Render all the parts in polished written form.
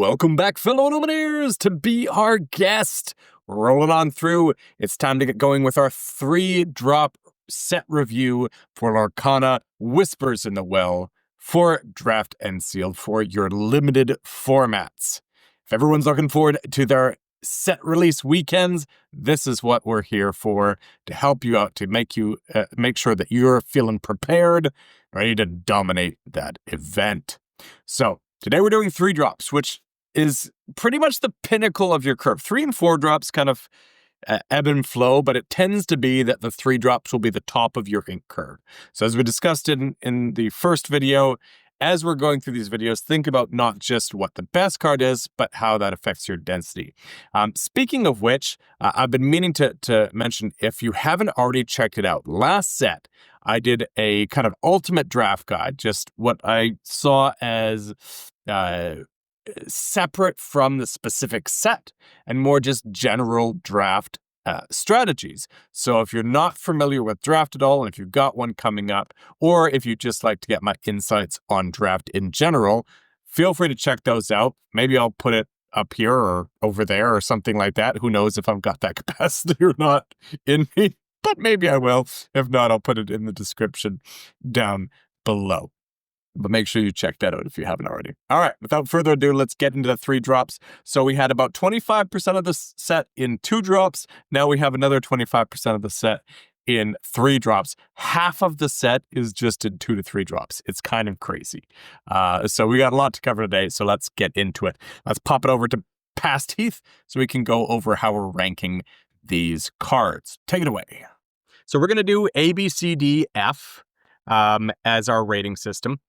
Welcome back, fellow Illumineers, to be our guest. Rolling on through, it's time to get going with our 3-drop set review for Lorcana Whispers in the Well for Draft and Sealed for your limited formats. If everyone's looking forward to their set release weekends, this is what we're here for, to help you out, to make sure that you're feeling prepared, ready to dominate that event. So today we're doing 3 drops, which is pretty much the pinnacle of your curve. 3 and 4 drops kind of ebb and flow, but it tends to be that the 3 drops will be the top of your ink curve. So as we discussed in the first video, as we're going through these videos, think about not just what the best card is, but how that affects your density. Speaking of which, I've been meaning to mention, if you haven't already checked it out, last set, I did a kind of ultimate draft guide, just what I saw as separate from the specific set and more just general draft strategies. So if you're not familiar with draft at all, and if you've got one coming up, or if you just like to get my insights on draft in general, feel free to check those out. Maybe I'll put it up here or over there or something like that. Who knows if I've got that capacity or not in me, but maybe I will. If not, I'll put it in the description down below. But make sure you check that out if you haven't already. All right, without further ado, let's get into the 3 drops. So we had about 25% of the set in 2 drops. Now we have another 25% of the set in 3 drops. Half of the set is just in 2 to 3 drops. It's kind of crazy. So we got a lot to cover today, so let's get into it. Let's pop it over to Past Heath so we can go over how we're ranking these cards. Take it away. So we're going to do A, B, C, D, F as our rating system.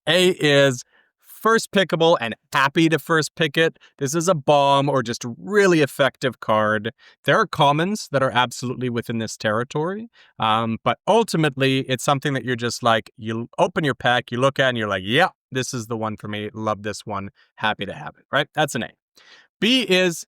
A is first pickable and happy to first pick it. This is a bomb or just a really effective card. There are commons that are absolutely within this territory, but ultimately it's something that you're just like, you open your pack, you look at it and you're like, yeah, this is the one for me. Love this one. Happy to have it, right? That's an A. B is,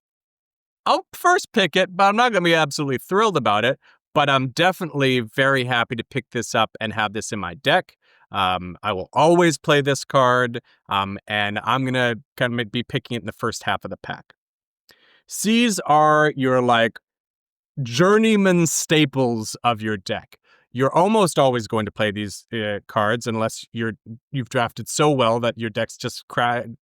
I'll first pick it, but I'm not going to be absolutely thrilled about it, but I'm definitely very happy to pick this up and have this in my deck. I will always play this card, and I'm going to kind of be picking it in the first half of the pack. C's are your like journeyman staples of your deck. You're almost always going to play these cards unless you've drafted so well that your deck's just crammed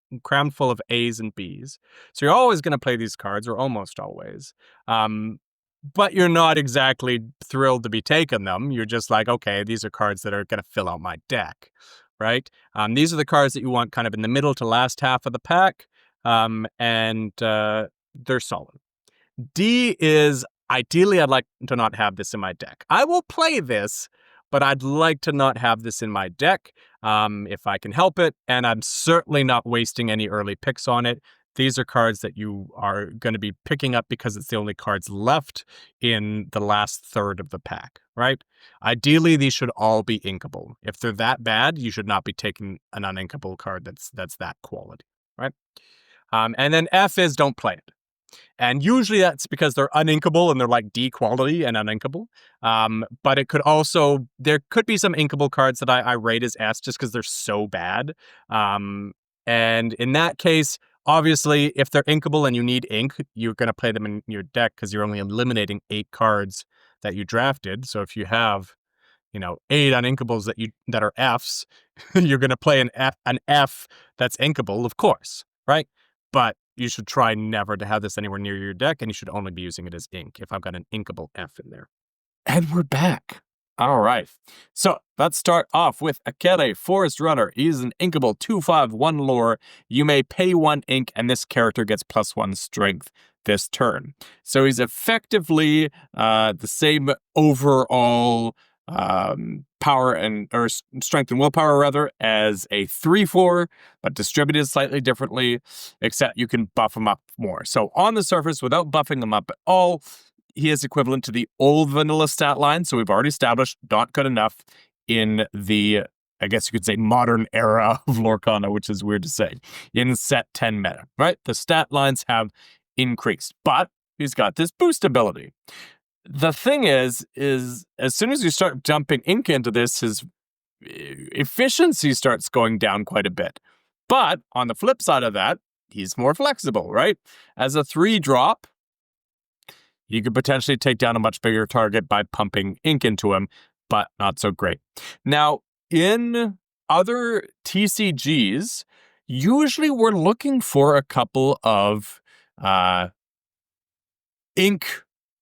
full of A's and B's. So you're always going to play these cards, or almost always. But you're not exactly thrilled to be taking them. You're just like, okay, these are cards that are going to fill out my deck, right? These are the cards that you want kind of in the middle to last half of the pack, and they're solid. D is, ideally, I'd like to not have this in my deck. I will play this, but I'd like to not have this in my deck if I can help it, and I'm certainly not wasting any early picks on it. These are cards that you are going to be picking up because it's the only cards left in the last third of the pack, right? Ideally, these should all be inkable. If they're that bad, you should not be taking an uninkable card that's that quality, right? And then F is don't play it. And usually that's because they're uninkable and they're like D quality and uninkable. But it could also, there could be some inkable cards that I rate as S just because they're so bad. And in that case, obviously, if they're inkable and you need ink, you're going to play them in your deck because you're only eliminating 8 cards that you drafted. So if you have, 8 uninkables that are Fs, you're going to play an F that's inkable, of course, right? But you should try never to have this anywhere near your deck, and you should only be using it as ink if I've got an inkable F in there. And we're back. All right, so let's start off with Akele, Forest Runner. He's an inkable 2/5/1 lore. You may pay 1 ink, and this character gets +1 strength this turn. So he's effectively the same overall power or strength and willpower rather as a 3/4, but distributed slightly differently, except you can buff him up more. So on the surface, without buffing him up at all, he is equivalent to the old vanilla stat line, so we've already established not good enough in the, I guess you could say, modern era of Lorcana, which is weird to say, in set 10 meta, right? The stat lines have increased, but he's got this boost ability. The thing is as soon as you start dumping ink into this, his efficiency starts going down quite a bit. But on the flip side of that, he's more flexible, right? As a 3-drop, you could potentially take down a much bigger target by pumping ink into him, but not so great. Now, in other TCGs, usually we're looking for a couple of ink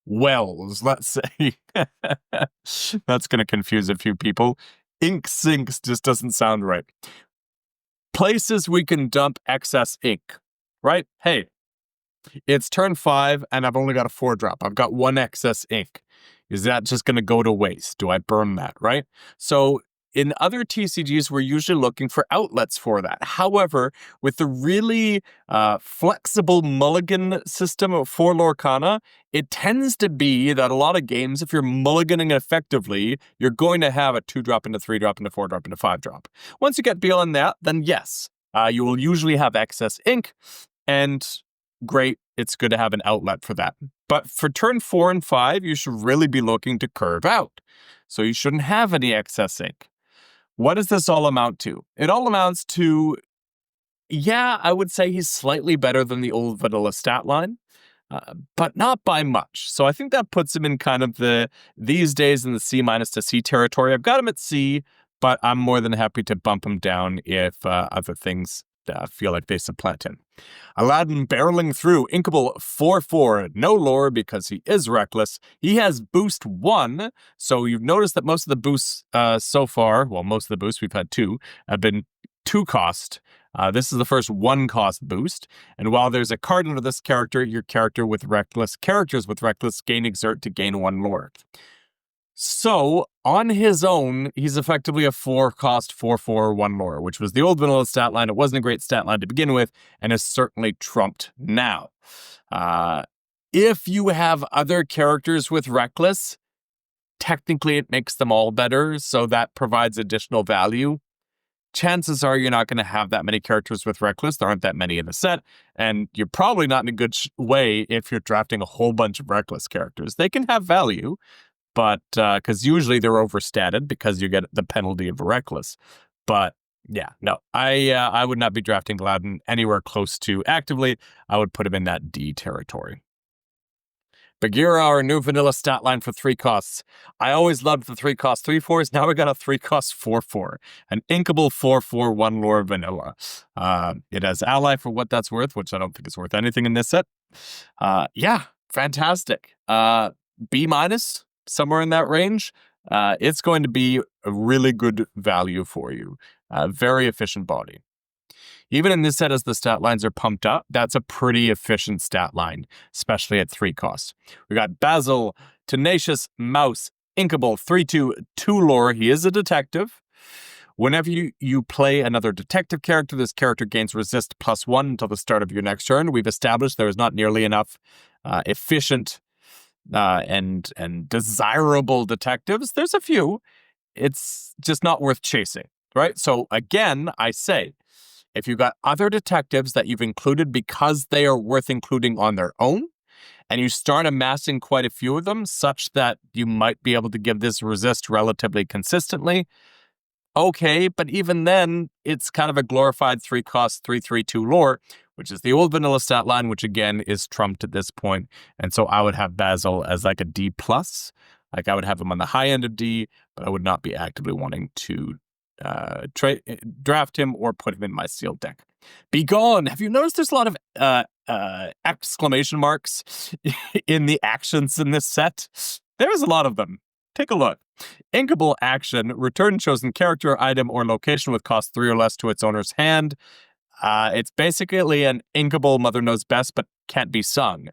wells, let's say. That's going to confuse a few people. Ink sinks just doesn't sound right. Places we can dump excess ink, right? Hey, it's turn 5 and I've only got a 4-drop. I've got 1 excess ink. Is that just going to go to waste? Do I burn that, right? So in other TCGs, we're usually looking for outlets for that. However, with the really flexible mulligan system for Lorcana, it tends to be that a lot of games, if you're mulliganing effectively, you're going to have a 2-drop into 3-drop into 4-drop into 5-drop. Once you get beyond that, then yes, you will usually have excess ink, and great, it's good to have an outlet for that. But for turn 4 and 5, you should really be looking to curve out. So you shouldn't have any excess ink. What does this all amount to? It all amounts to, yeah, I would say he's slightly better than the old vanilla stat line, but not by much. So I think that puts him in kind of these days in the C- to C territory. I've got him at C, but I'm more than happy to bump him down if other things feel like they supplant him. Aladdin barreling through, inkable 4/4, no lore because he is reckless. He has boost 1, so you've noticed that most of the boosts so far, well, most of the boosts, we've had 2, have been 2 cost. This is the first 1 cost boost, and while there's a card under this character, your characters with reckless gain exert to gain 1 lore. So, on his own, he's effectively a 4-cost 4/4 1 lore, which was the old vanilla stat line. It wasn't a great stat line to begin with, and is certainly trumped now. If you have other characters with reckless, technically it makes them all better, so that provides additional value. Chances are you're not going to have that many characters with reckless. There aren't that many in the set, and you're probably not in a good way if you're drafting a whole bunch of reckless characters. They can have value, but because usually they're overstated because you get the penalty of reckless. But yeah, no, I would not be drafting Aladdin anywhere close to actively. I would put him in that D territory. Bagheera, our new vanilla stat line for 3 costs. I always loved the 3-cost 3/4s. Now we got a 3-cost 4/4, an inkable 4/4 1 lore vanilla. It has ally for what that's worth, which I don't think is worth anything in this set. Yeah, fantastic. B-, somewhere in that range. It's going to be a really good value for you. Very efficient body. Even in this set, as the stat lines are pumped up, that's a pretty efficient stat line, especially at 3 costs. We got Basil, Tenacious Mouse, Inkable, 3/2, 2 lore. He is a detective. Whenever you play another detective character, this character gains resist +1 until the start of your next turn. We've established there is not nearly enough efficient and desirable detectives. There's a few. It's just not worth chasing, right? So again, I say, if you've got other detectives that you've included because they are worth including on their own, and you start amassing quite a few of them such that you might be able to give this resist relatively consistently, okay, but even then, it's kind of a glorified 3-cost 3/3/2 lore, which is the old vanilla stat line, which again is trumped at this point. And so I would have Basil as like a D+. Like I would have him on the high end of D, but I would not be actively wanting to draft him or put him in my sealed deck. Be gone. Have you noticed there's a lot of exclamation marks in the actions in this set? There's a lot of them. Take a look. Inkable action, return chosen character, item, or location with cost 3 or less to its owner's hand. It's basically an inkable Mother Knows Best, but can't be sung.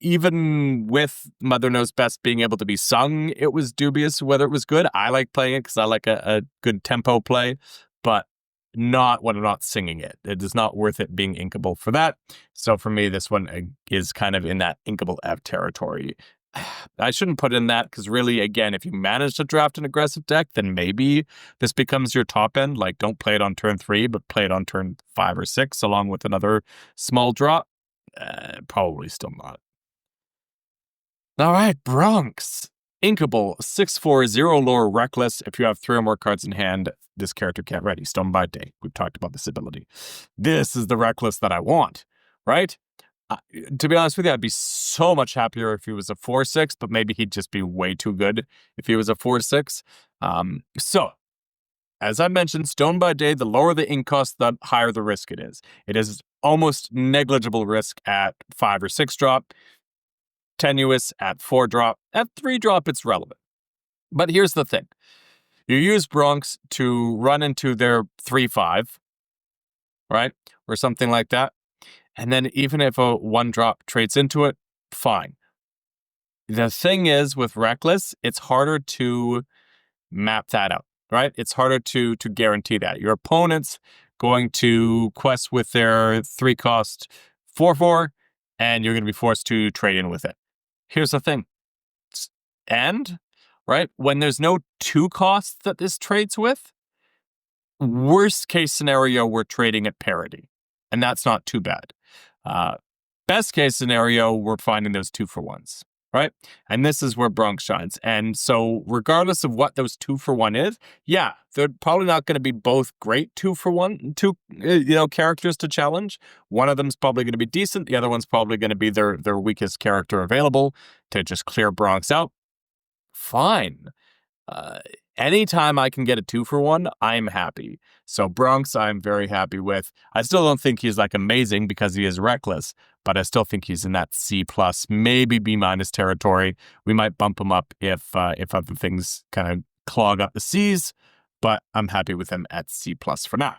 Even with Mother Knows Best being able to be sung, it was dubious whether it was good. I like playing it because I like a good tempo play, but not when I'm not singing it. It is not worth it being inkable for that. So for me, this one is kind of in that inkable F territory. I shouldn't put in that because really, again, if you manage to draft an aggressive deck, then maybe this becomes your top end. Like, don't play it on turn 3, but play it on turn 5 or 6 along with another small drop. Probably still not. All right, Bronx. Inkable, 6/4, 0 lore, reckless. If you have 3 or more cards in hand, this character can't ready. Stone by Day. We've talked about this ability. This is the reckless that I want, right? To be honest with you, I'd be so much happier if he was a 4/6, but maybe he'd just be way too good if he was a 4/6. So, as I mentioned, Stone by Day, the lower the ink cost, the higher the risk it is. It is almost negligible risk at 5 or 6 drop, tenuous at 4 drop. At 3 drop, it's relevant. But here's the thing. You use Bronx to run into their 3/5, right? Or something like that. And then even if a 1 drop trades into it, fine. The thing is with Reckless, it's harder to map that out, right? It's harder to guarantee that. Your opponent's going to quest with their 3 cost 4/4, and you're going to be forced to trade in with it. Here's the thing. And, right, when there's no 2 costs that this trades with, worst case scenario, we're trading at parity. And that's not too bad. Best case scenario, we're finding those 2-for-1s, right? And this is where Bronx shines. And so regardless of what those 2-for-1 is, yeah, they're probably not going to be both great 2-for-1, characters to challenge. One of them's probably going to be decent. The other one's probably going to be their weakest character available to just clear Bronx out. Fine. Anytime I can get a 2-for-1, I'm happy. So Bronx, I'm very happy with. I still don't think he's like amazing because he is reckless, but I still think he's in that C+, maybe B- territory. We might bump him up if other things kind of clog up the C's, but I'm happy with him at C+ for now.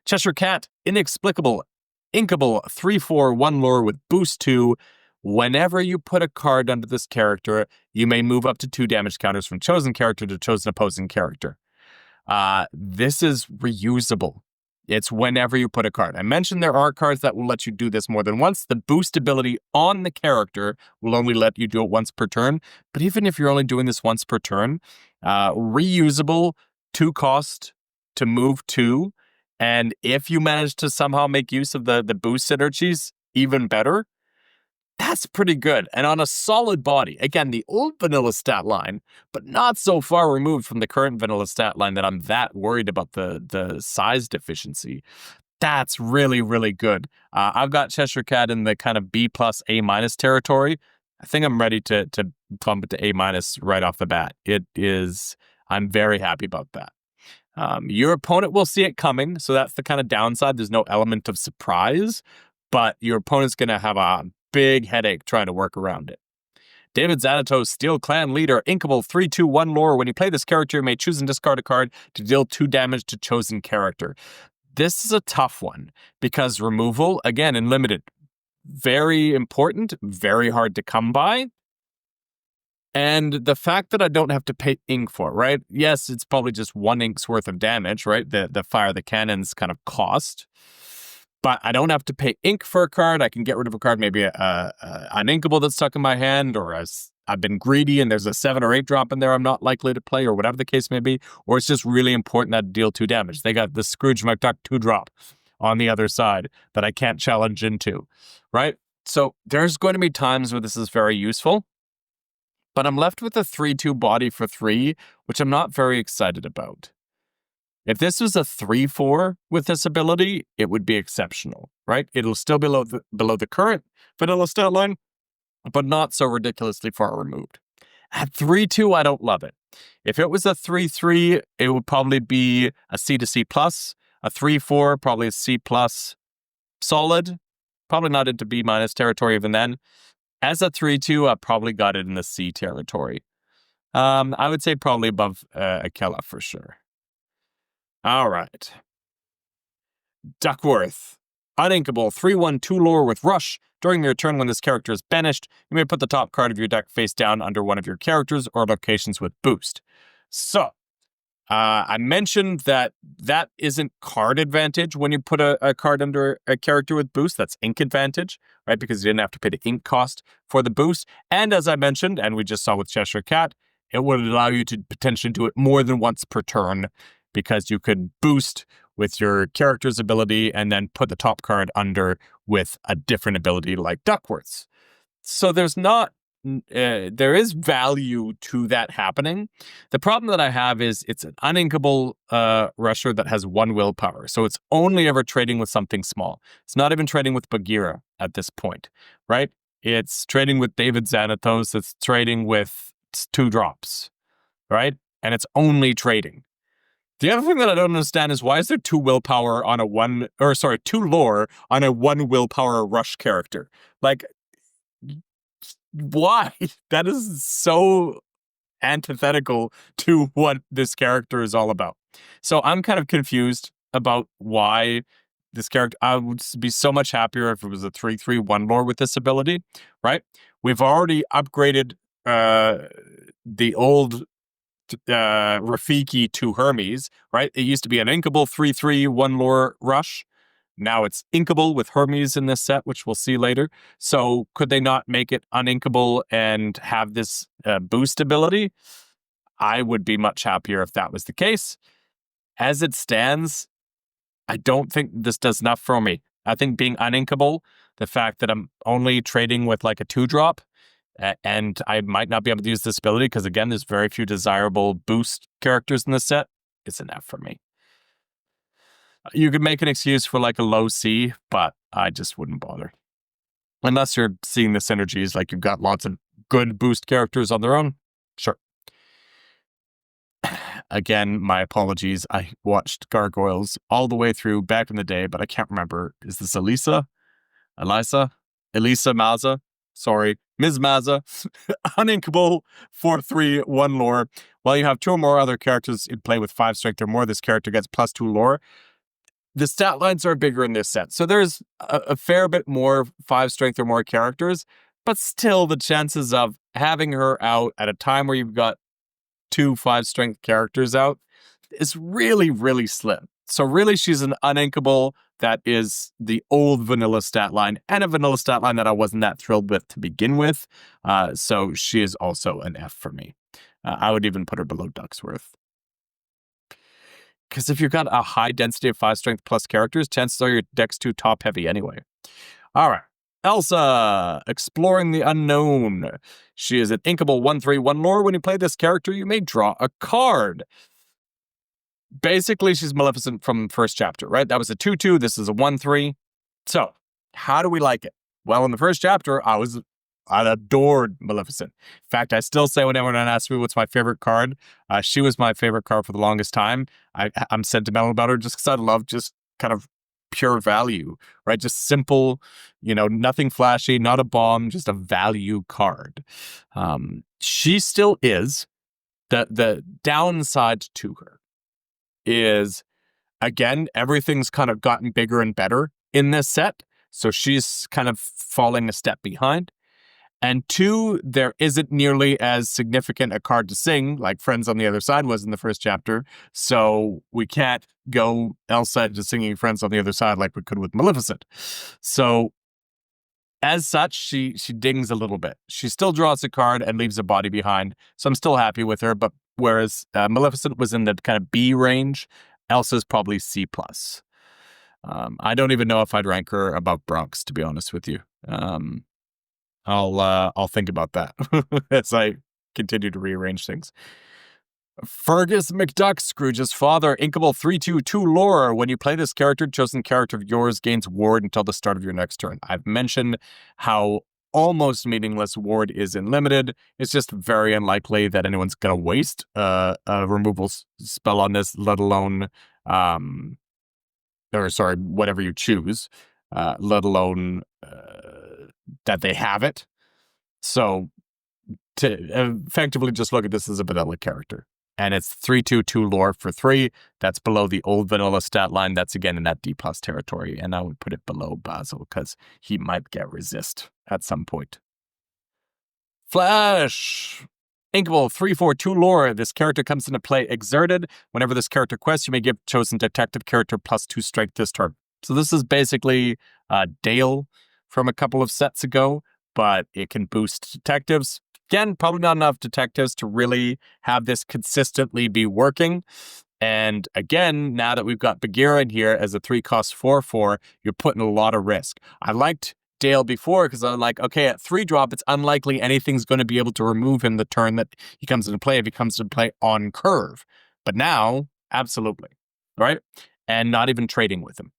Cheshire Cat, inexplicable, inkable, 3/4, 1 lore with boost 2. Whenever you put a card under this character, you may move up to 2 damage counters from chosen character to chosen opposing character. This is reusable. It's whenever you put a card. I mentioned there are cards that will let you do this more than once. The boost ability on the character will only let you do it once per turn. But even if you're only doing this once per turn, reusable, 2 cost to move 2. And if you manage to somehow make use of the boost synergies, even better. That's pretty good. And on a solid body, again, the old vanilla stat line, but not so far removed from the current vanilla stat line that I'm that worried about the size deficiency. That's really, really good. I've got Cheshire Cat in the kind of B+ A- territory. I think I'm ready to bump it to A- right off the bat. I'm very happy about that. Your opponent will see it coming, so that's the kind of downside. There's no element of surprise, but your opponent's going to have a big headache trying to work around it. David Xanatos, Steel Clan Leader, inkable, 3/2, 1 lore. When you play this character, you may choose and discard a card to deal 2 damage to chosen character. This is a tough one because removal, again, in limited, very important, very hard to come by. And the fact that I don't have to pay ink for it, right? Yes, it's probably just 1 ink's worth of damage, right? The fire the cannons kind of cost. But I don't have to pay ink for a card. I can get rid of a card, maybe an inkable that's stuck in my hand, or as I've been greedy and there's a 7 or 8 drop in there I'm not likely to play, or whatever the case may be. Or it's just really important that I deal 2 damage. They got the Scrooge McDuck 2 drop on the other side that I can't challenge into, right? So there's going to be times where this is very useful. But I'm left with a 3/2 body for 3, which I'm not very excited about. If this was a 3/4 with this ability, it would be exceptional, right? It'll still be below the current vanilla stat line, but not so ridiculously far removed. At 3/2, I don't love it. If it was a 3/3, it would probably be a C to C+. A 3/4, probably a C+. Solid. Probably not into B- territory even then. As a 3/2, I probably got it in the C territory. I would say probably above Akela for sure. All right. Duckworth. Uninkable, 3/1, 2 lore with Rush. During your turn when this character is banished, you may put the top card of your deck face down under one of your characters or locations with boost. So, I mentioned that isn't card advantage when you put a card under a character with boost. That's ink advantage, right? Because you didn't have to pay the ink cost for the boost. And as I mentioned, and we just saw with Cheshire Cat, it would allow you to potentially do it more than once per turn because you could boost with your character's ability and then put the top card under with a different ability like Duckworth's. So there's not there is value to that happening. The problem that I have is it's an uninkable rusher that has 1 willpower. So it's only ever trading with something small. It's not even trading with Bagheera at this point, right? It's trading with David Xanathos. It's trading with 2 drops, right? And it's only trading. The other thing that I don't understand is why is there 2 willpower on a 2 lore on a 1 willpower rush character? Like, why? That is so antithetical to what this character is all about. So I'm kind of confused about why this character. I would be so much happier if it was a 3/3/1 lore with this ability, right? We've already upgraded the old Rafiki to Hermes, right? It used to be an inkable 3/3/1 lore rush. Now it's inkable with Hermes in this set, which we'll see later. So could they not make it uninkable and have this boost ability? I would be much happier if that was the case. As it stands, I don't think this does enough for me. I think being uninkable, the fact that I'm only trading with like a 2-drop, and I might not be able to use this ability because, again, there's very few desirable boost characters in this set, it's enough for me. You could make an excuse for like a low C, but I just wouldn't bother. Unless you're seeing the synergies, like you've got lots of good boost characters on their own. Sure. Again, my apologies. I watched Gargoyles all the way through back in the day, but I can't remember. Is this Elisa Maza? Sorry, Ms. Maza. Uninkable 4/3/1 lore. While you have 2 or more other characters in play with 5 strength or more, this character gets +2 lore. The stat lines are bigger in this set. So there's a fair bit more 5 strength or more characters, but still the chances of having her out at a time where you've got 2 5 strength characters out is really, really slim. So really she's an uninkable that is the old vanilla stat line and a vanilla stat line that I wasn't that thrilled with to begin with. So she is also an F for me. I would even put her below Ducksworth. Because if you've got a high density of 5 strength plus characters, chances are your deck's too top heavy anyway. All right. Elsa, Exploring the Unknown. She is an inkable 1/3/1 lore. When you play this character, you may draw a card. Basically, she's Maleficent from first chapter, right? That was a 2/2. This is a 1/3. So, how do we like it? Well, in the first chapter, I adored Maleficent. In fact, I still say when everyone asks me what's my favorite card, she was my favorite card for the longest time. I'm sentimental about her just because I love just kind of pure value, right? Just simple, nothing flashy, not a bomb, just a value card. She still is. The downside to her is, again, everything's kind of gotten bigger and better in this set. So she's kind of falling a step behind. And 2, there isn't nearly as significant a card to sing like Friends on the Other Side was in the first chapter. So we can't go Elsa to singing Friends on the Other Side like we could with Maleficent. So as such, she dings a little bit. She still draws a card and leaves a body behind. So I'm still happy with her. But whereas Maleficent was in the kind of B range, Elsa's probably C+. I don't even know if I'd rank her above Bronx, to be honest with you. I'll think about that as I continue to rearrange things. Fergus McDuck, Scrooge's father, inkable 3/2/2 lore. When you play this character, chosen character of yours gains ward until the start of your next turn. I've mentioned how almost meaningless ward is in limited. It's just very unlikely that anyone's going to waste a removal spell on this, let alone, whatever you choose, let alone that they have it. So to effectively just look at this as a vanilla character. And it's 3/2/2 lore for 3. That's below the old vanilla stat line. That's again in that D+ territory. And I would put it below Basil because he might get resist at some point. Flash! Inkable 3/4/2 lore. This character comes into play exerted. Whenever this character quests, you may give chosen detective character +2 strength this turn. So this is basically Dale from a couple of sets ago, but it can boost detectives. Again, probably not enough detectives to really have this consistently be working. And again, now that we've got Bagheera in here as a 3 cost 4/4, you're putting a lot of risk. I liked Dale before because I'm like, okay, at 3-drop, it's unlikely anything's going to be able to remove him the turn that he comes into play if he comes into play on curve. But now, absolutely, right? And not even trading with him.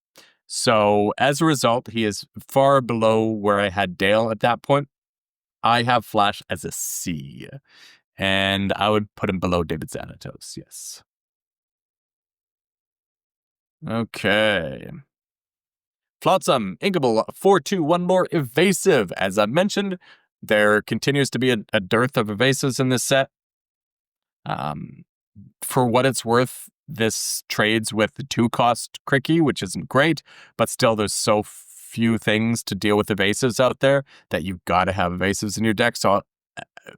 So as a result, he is far below where I had Dale at that point. I have Flash as a C. And I would put him below David Xanatos, yes. Okay. Flotsam, Inkable, 4/2, 1 more evasive. As I mentioned, there continues to be a dearth of evasives in this set. For what it's worth, this trades with the 2-cost Cricky, which isn't great, but still there's so few things to deal with evasives out there that you've got to have evasives in your deck. So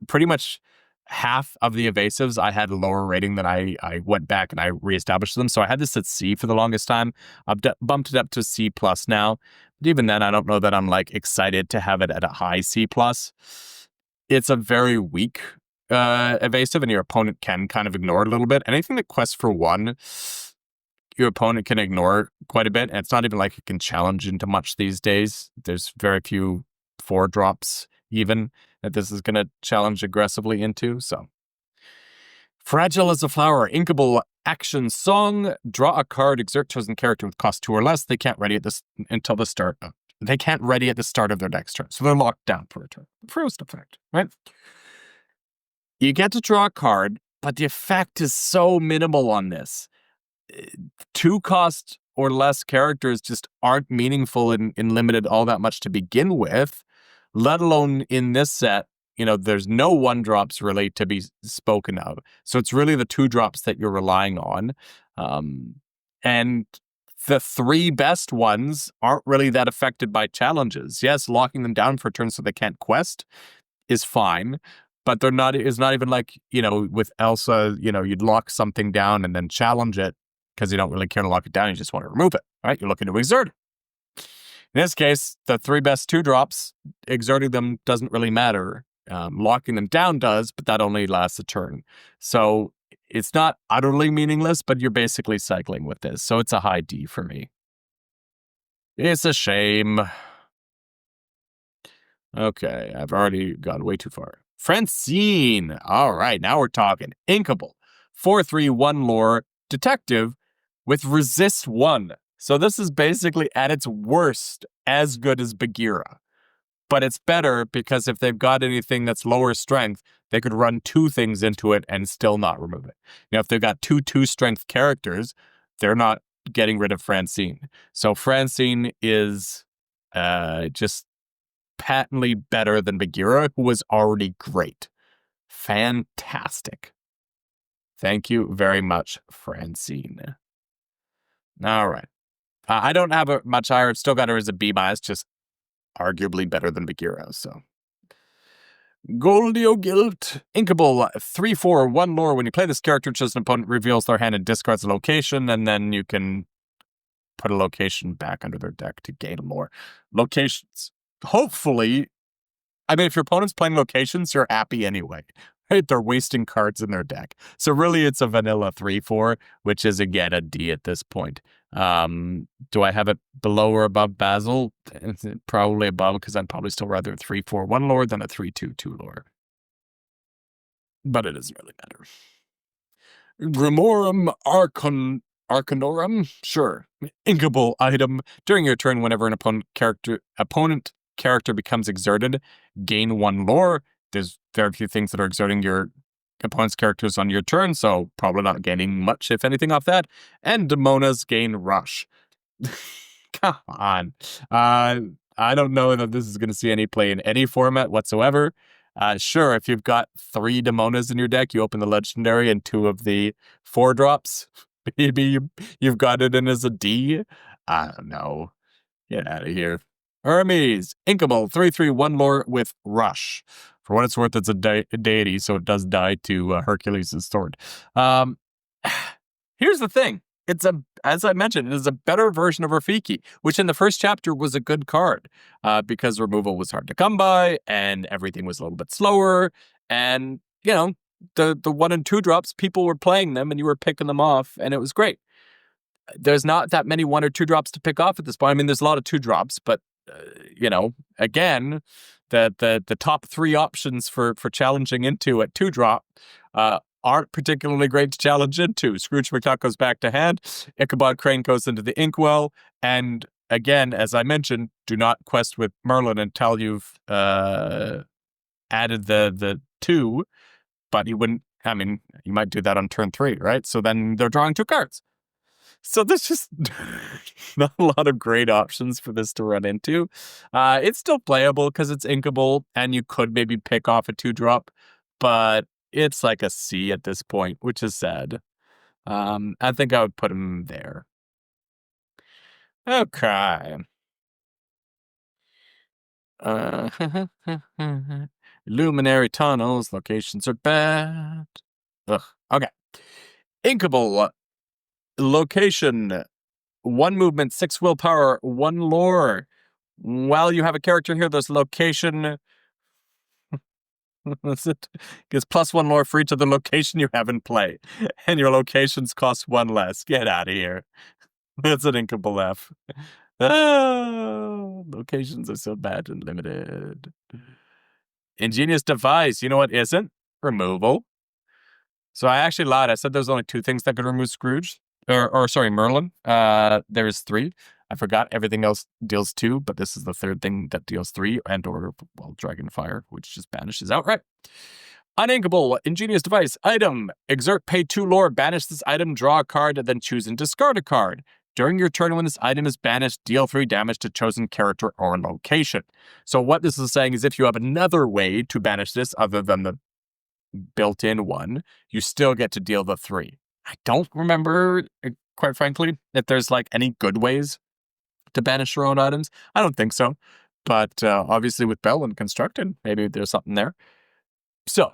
pretty much half of the evasives I had a lower rating than I went back and I reestablished them. So I had this at C for the longest time. I've bumped it up to C plus now. But even then, I don't know that I'm like excited to have it at a high C plus. It's a very weak evasive, and your opponent can kind of ignore it a little bit. Anything that quests for 1, your opponent can ignore quite a bit. And it's not even like it can challenge into much these days. There's very few 4-drops even that this is going to challenge aggressively into. So, Fragile as a Flower, Inkable, Action Song, draw a card, exert chosen character with cost 2 or less. They can't ready at this until the start. They can't ready at the start of their next turn, so they're locked down for a turn. First effect, right? You get to draw a card, but the effect is so minimal on this. 2-cost or less characters just aren't meaningful in limited all that much to begin with, let alone in this set. There's no 1-drops really to be spoken of. So it's really the 2-drops that you're relying on. And the 3 best ones aren't really that affected by challenges. Yes, locking them down for a turn so they can't quest is fine, but it's not even like, with Elsa, you'd lock something down and then challenge it because you don't really care to lock it down. You just want to remove it, right? You're looking to exert it. In this case, the 3 best 2-drops, exerting them doesn't really matter. Locking them down does, but that only lasts a turn. So it's not utterly meaningless, but you're basically cycling with this. So it's a high D for me. It's a shame. Okay, I've already gone way too far. Francine. All right, now we're talking. Inkable. 4/3, 1 lore. Detective with resist 1. So this is basically at its worst as good as Bagheera. But it's better because if they've got anything that's lower strength, they could run 2 things into it and still not remove it. If they've got 2 2-strength characters, they're not getting rid of Francine. So Francine is just patently better than Bagheera, who was already great. Fantastic. Thank you very much, Francine. All right. I don't have it much higher. I've still got her as a B-, just arguably better than Bagheera, so. Goldio Guilt, Inkable, 3/4, 1 lore. When you play this character, chosen opponent reveals their hand and discards a location, and then you can put a location back under their deck to gain more locations. Hopefully, if your opponent's playing locations, you're happy anyway, right? They're wasting cards in their deck. So really, it's a vanilla 3/4, which is, again, a D at this point. Do I have it below or above Basil? Probably above, because I'd probably still rather a 3/4, 1 lore than a 3/2, 2 lore. But it doesn't really matter. Grimorum Arcanorum? Sure. Inkable item. During your turn, whenever an opponent character becomes exerted, gain 1 lore. There's very few things that are exerting your opponent's characters on your turn, so probably not gaining much, if anything, off that. And Demonas gain rush. Come on. I don't know that this is going to see any play in any format whatsoever. Sure, if you've got 3 Demonas in your deck, you open the legendary and 2 of the 4-drops. Maybe you've got it in as a D. I don't know. Get out of here. Hermes, Inkable, 3/3, 1 lore with rush. For what it's worth, it's a deity, so it does die to Hercules' sword. Here's the thing. As I mentioned, it is a better version of Rafiki, which in the first chapter was a good card because removal was hard to come by and everything was a little bit slower. And, the 1 and 2 drops, people were playing them and you were picking them off and it was great. There's not that many 1 or 2 drops to pick off at this point. There's a lot of 2 drops, but again, the top three options for challenging into at 2-drop aren't particularly great to challenge into. Scrooge McDuck goes back to hand. Ichabod Crane goes into the Inkwell. And again, as I mentioned, do not quest with Merlin until you've added the 2. But you wouldn't, you might do that on turn 3, right? So then they're drawing 2 cards. So there's just not a lot of great options for this to run into. It's still playable because it's inkable, and you could maybe pick off a 2-drop, but it's like a C at this point, which is sad. I think I would put him there. Okay. Luminary tunnels, locations are bad. Ugh. Okay. Inkable. Location. 1 movement, 6 willpower, 1 lore. While you have a character here, there's location. That's it. Gives +1 lore for each of the location you have in play. And your locations cost 1 less. Get out of here. That's an inkable F. Locations are so bad and limited. Ingenious device. You know what isn't? Removal. So I actually lied. I said there's only 2 things that could remove Scrooge. Sorry, Merlin. There's 3. I forgot everything else deals 2, but this is the 3rd thing that deals 3, and/or, Dragonfire, which just banishes outright. Uninkable, ingenious device, item. Exert, pay 2 lore, banish this item, draw a card, and then choose and discard a card. During your turn when this item is banished, deal 3 damage to chosen character or location. So what this is saying is if you have another way to banish this other than the built-in one, you still get to deal the 3. I don't remember, quite frankly, if there's any good ways to banish your own items. I don't think so. But obviously with Bell and Constructed, maybe there's something there. So,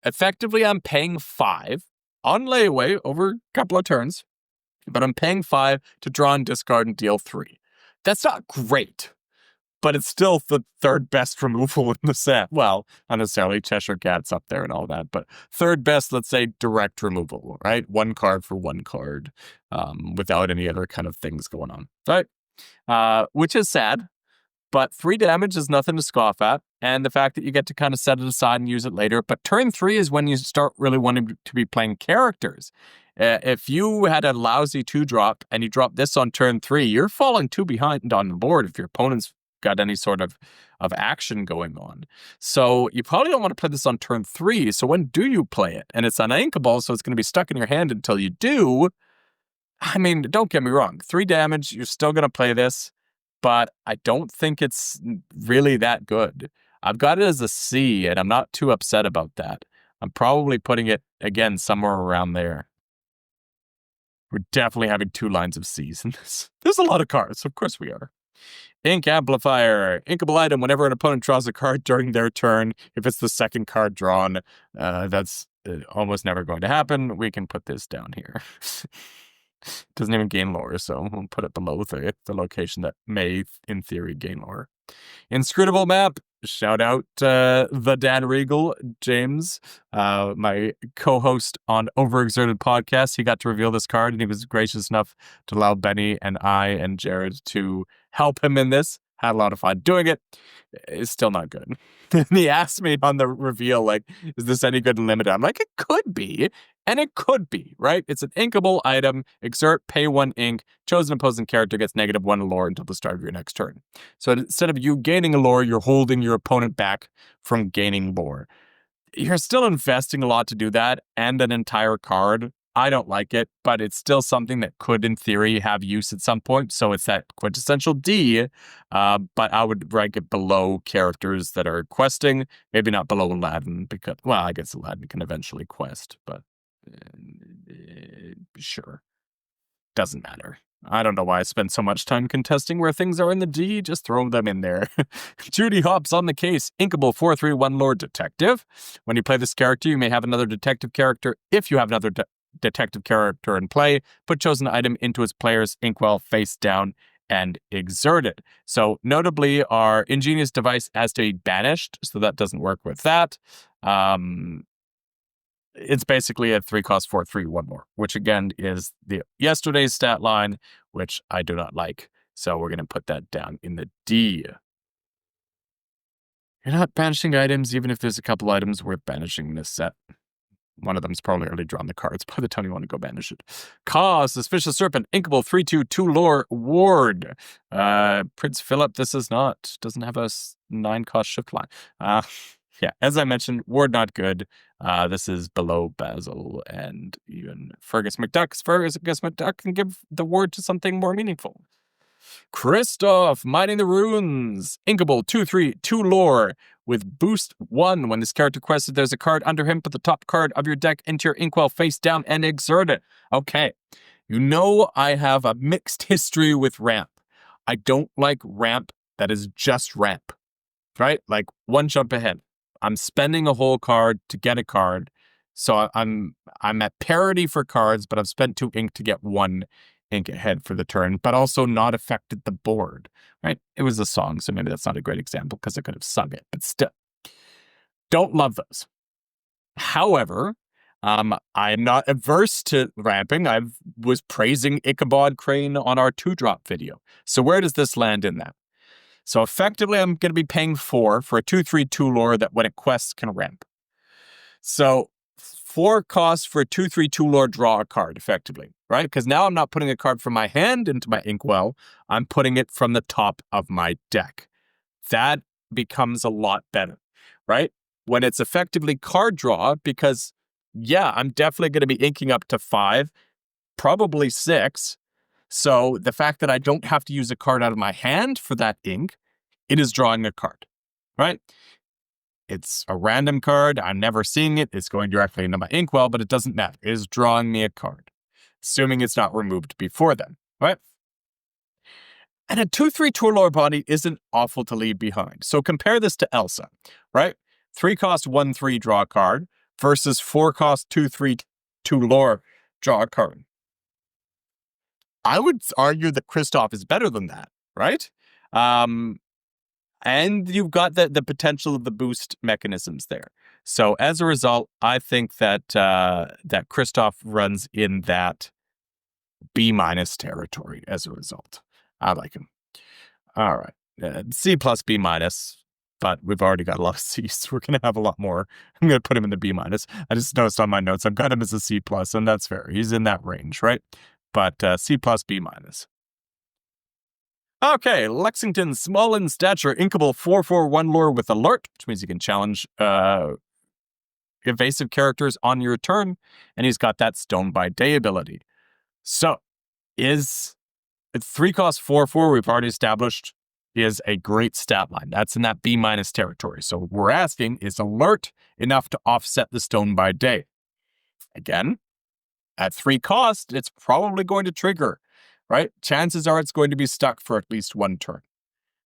effectively, I'm paying 5 on layaway over a couple of turns, but I'm paying 5 to draw and discard and deal 3. That's not great, but it's still the 3rd best removal in the set. Well, not necessarily. Cheshire Cat's up there and all that, but 3rd best, let's say, direct removal, right? 1 card for 1 card, without any other kind of things going on, right? Which is sad, but 3 damage is nothing to scoff at, and the fact that you get to kind of set it aside and use it later. But turn 3 is when you start really wanting to be playing characters. If you had a lousy 2-drop and you drop this on turn 3, you're falling 2 behind on the board if your opponent's got any sort of action going on. So you probably don't want to play this on turn 3. So when do you play it? And it's uninkable, so it's going to be stuck in your hand until you do. Don't get me wrong. 3 damage, you're still going to play this, but I don't think it's really that good. I've got it as a C, and I'm not too upset about that. I'm probably putting it, again, somewhere around there. We're definitely having 2 lines of C's in this. There's a lot of cards, of course we are. Ink Amplifier. Inkable item, whenever an opponent draws a card during their turn, if it's the 2nd card drawn, that's almost never going to happen. We can put this down here. Doesn't even gain lore, so we'll put it below the location that may, in theory, gain lore. Inscrutable map. Shout out the Dan Regal, James, my co-host on Overexerted Podcast. He got to reveal this card, and he was gracious enough to allow Benny and I and Jared to help him in this. Had a lot of fun doing it. It's still not good. And he asked me on the reveal, is this any good in limited? I'm like, it could be. And it could be, right? It's an inkable item. Exert, pay 1 ink. Chosen opposing character gets -1 lore until the start of your next turn. So instead of you gaining a lore, you're holding your opponent back from gaining lore. You're still investing a lot to do that, and an entire card. I don't like it, but it's still something that could, in theory, have use at some point. So it's that quintessential D, but I would rank it below characters that are questing. Maybe not below Aladdin, because, I guess Aladdin can eventually quest, but sure. Doesn't matter. I don't know why I spend so much time contesting where things are in the D. Just throw them in there. Judy Hopps on the case. Inkable 4/3/1 Lord Detective. When you play this character, you may have another detective character. If you have another detective character in play, put chosen item into its player's inkwell face down and exert it. So notably, our ingenious device has to be banished, so that doesn't work with that. It's basically a 3-cost 4/3/1 more, which again is the yesterday's stat line, which I do not like. So we're going to put that down in the D. You're not banishing items, even if there's a couple items worth banishing in this set. One of them's probably already drawn the cards by the time you want to go banish it. Cause, Suspicious Serpent, Inkable, 3/2 lore, Ward. Prince Philip, this is not, doesn't have a 9-cost shift line. Yeah, as I mentioned, Ward not good. This is below Basil and even Fergus McDuck. Fergus McDuck can give the Ward to something more meaningful. Kristoff, Mining the Runes, Inkable, 2/3 lore, with boost 1. When this character quested, there's a card under him. Put the top card of your deck into your inkwell face down and exert it. Okay, you know I have a mixed history with ramp. I don't like ramp that is just ramp, right? Like one jump ahead. I'm spending a whole card to get a card. So I'm at parity for cards, but I've spent 2 ink to get 1 ink ahead for the turn, but also not affected the board, right? It was a song, so maybe that's not a great example because I could have sung it, but still. Don't love those. However, I'm not averse to ramping. I was praising Ichabod Crane on our 2-drop video. So where does this land in that? So effectively, I'm going to be paying 4 for a 2/3 lore that when it quests can ramp. So 4 costs for a 2/3 lore, draw a card effectively, right? Because now I'm not putting a card from my hand into my inkwell. I'm putting it from the top of my deck. That becomes a lot better, right? When it's effectively card draw, because yeah, I'm definitely going to be inking up to 5, probably 6. So the fact that I don't have to use a card out of my hand for that ink, it is drawing a card, right? It's a random card. I'm never seeing it. It's going directly into my inkwell, but it doesn't matter. It is drawing me a card, assuming it's not removed before then, right? And a 2/3 lore body isn't awful to leave behind. So compare this to Elsa, right? 3-cost 1/3 draw a card versus 4-cost 2/3 lore draw a card. I would argue that Kristoff is better than that, right? And you've got the potential of the boost mechanisms there. So as a result, I think that that Kristoff runs in that B- territory as a result. I like him. All right. C+, B-, but we've already got a lot of C's. We're going to have a lot more. I'm going to put him in the B-. I just noticed on my notes, I've got him as a C+, and that's fair. He's in that range, right? But C+, B-. Okay, Lexington, small in stature, inkable 4/4 lore with alert, which means you can challenge evasive characters on your turn, and he's got that Stone by Day ability. So, is 3-cost 4/4 we've already established is a great stat line. That's in that B- territory. So what we're asking, is alert enough to offset the Stone by Day? Again, at 3 cost, it's probably going to trigger, right? Chances are it's going to be stuck for at least 1 turn.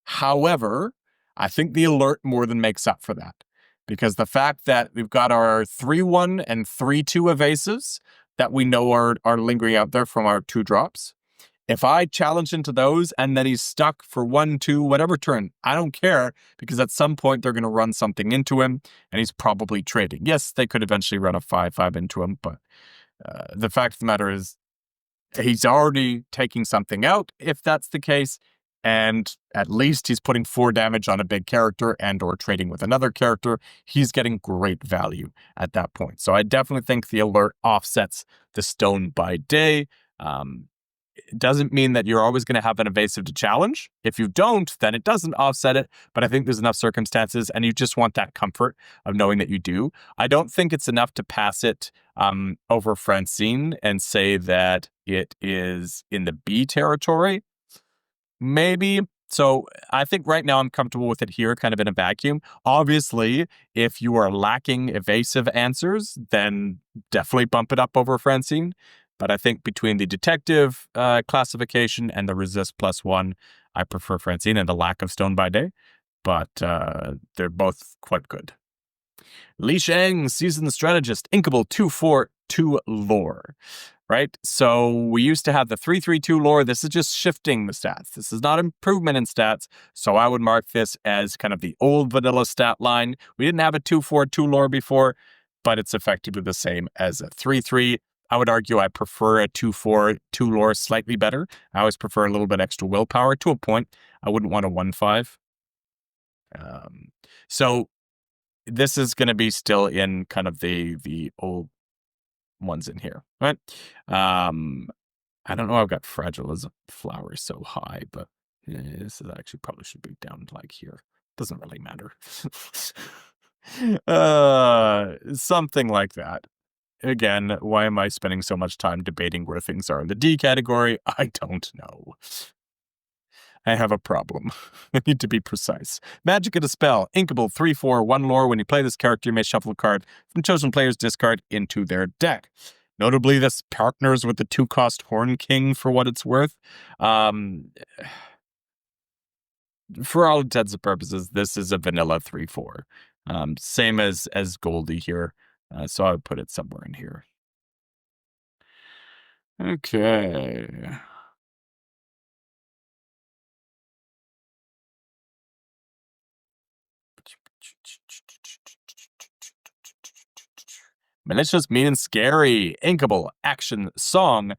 However, I think the alert more than makes up for that, because the fact that we've got our 3/1 and 3/2 evasives that we know are lingering out there from our 2-drops. If I challenge into those and then he's stuck for 1, 2, whatever turn, I don't care, because at some point they're going to run something into him and he's probably trading. Yes, they could eventually run a 5/5 into him, but the fact of the matter is he's already taking something out if that's the case. And at least he's putting 4 damage on a big character and or trading with another character. He's getting great value at that point. So I definitely think the alert offsets the Stone by Day. It doesn't mean that you're always going to have an evasive to challenge. If you don't, then it doesn't offset it. But I think there's enough circumstances, and you just want that comfort of knowing that you do. I don't think it's enough to pass it over Francine and say that it is in the B territory. Maybe. So I think right now I'm comfortable with it here, kind of in a vacuum. Obviously, if you are lacking evasive answers, then definitely bump it up over Francine. But I think between the detective classification and the resist +1, I prefer Francine and the lack of Stone by Day. But they're both quite good. Li Shang, Seasoned Strategist, Inkable 2/4 lore. Right? So we used to have the 3/3 lore. This is just shifting the stats. This is not improvement in stats. So I would mark this as kind of the old vanilla stat line. We didn't have a 2/4 lore before, but it's effectively the same as a 3/3. I would argue I prefer a 2/4, 2 lore slightly better. I always prefer a little bit extra willpower to a point. I wouldn't want a 1/5. So this is going to be still in kind of the old ones in here, right? I don't know. I've got fragile as a flower so high, but this is actually probably should be down like here. Doesn't really matter. Something like that. Again, why am I spending so much time debating where things are in the D category? I don't know. I have a problem. I need to be precise. Magic and a spell. Inkable 3/4, 1 lore. When you play this character, you may shuffle a card from chosen player's discard into their deck. Notably, this partners with the 2-cost Horn King for what it's worth. For all intents and purposes, this is a vanilla 3/4. Same as Goldie here. So I would put it somewhere in here. Okay. Malicious, mean, and scary. Inkable, action, song.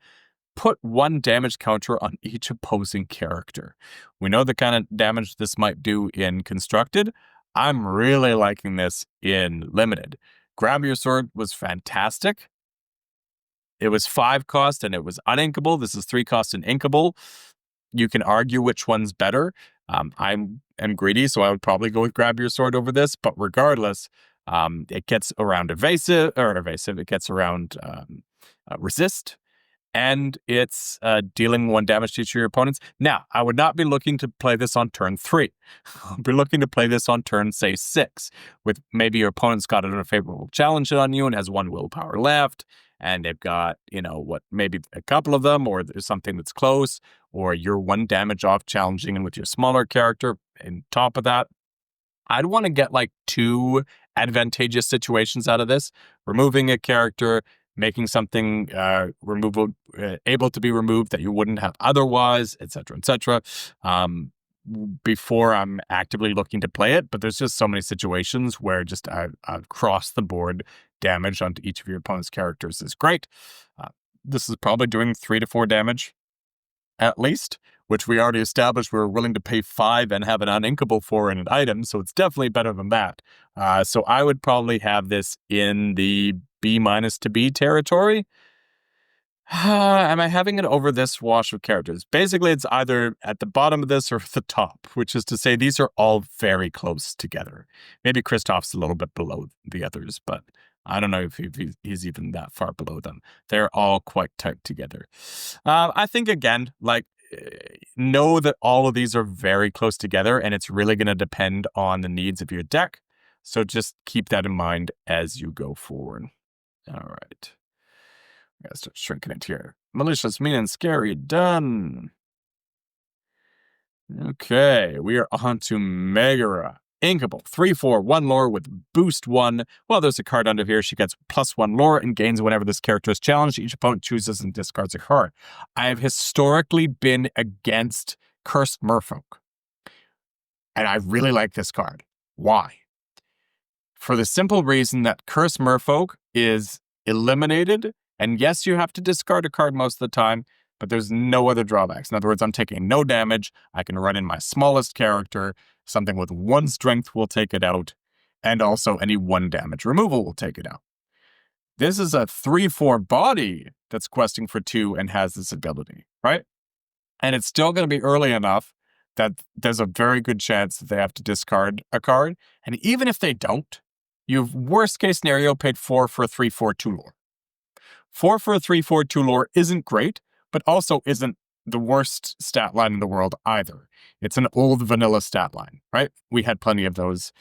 Put 1 damage counter on each opposing character. We know the kind of damage this might do in Constructed. I'm really liking this in Limited. Grab Your Sword was fantastic. It was 5 cost and it was uninkable. This is 3 cost and inkable. You can argue which one's better. I'm greedy, so I would probably go with Grab Your Sword over this. But regardless, it gets around evasive. It gets around resist. And it's dealing 1 damage to each of your opponents. Now, I would not be looking to play this on turn 3. I'd be looking to play this on turn, say, 6, with maybe your opponent's got an unfavorable challenge on you and has 1 willpower left, and they've got, maybe a couple of them, or there's something that's close, or you're 1 damage off challenging and with your smaller character. And top of that, I'd want to get like 2 advantageous situations out of this. Removing a character, making something able to be removed that you wouldn't have otherwise, etc., etc. Before I'm actively looking to play it, but there's just so many situations where just across the board damage onto each of your opponent's characters is great. This is probably doing 3 to 4 damage at least, which we already established we were willing to pay 5 and have an uninkable for in an item, so it's definitely better than that. So I would probably have this in the B- to B territory. Am I having it over this wash of characters? Basically, it's either at the bottom of this or at the top, which is to say these are all very close together. Maybe Kristoff's a little bit below the others, but I don't know if he's even that far below them. They're all quite tight together. I think, again, know that all of these are very close together, and it's really going to depend on the needs of your deck. So just keep that in mind as you go forward. All right. I gotta start shrinking it here. Malicious, mean, and scary. Done. Okay, we are on to Megara. Inkable, 3/4, 1 lore with boost 1. Well, there's a card under here. She gets +1 lore and gains whenever this character is challenged. Each opponent chooses and discards a card. I have historically been against Cursed Merfolk, and I really like this card. Why? For the simple reason that Cursed Merfolk is eliminated, and yes, you have to discard a card most of the time, but there's no other drawbacks. In other words, I'm taking no damage. I can run in my smallest character. Something with 1 strength will take it out, and also any 1 damage removal will take it out. This is a 3/4 body that's questing for 2 and has this ability, right? And it's still going to be early enough that there's a very good chance that they have to discard a card. And even if they don't, you've worst case scenario paid 4 for a 3/4 2 lore. 4 for a 3/4 2 lore isn't great, but also isn't the worst stat line in the world either. It's an old vanilla stat line, right? We had plenty of those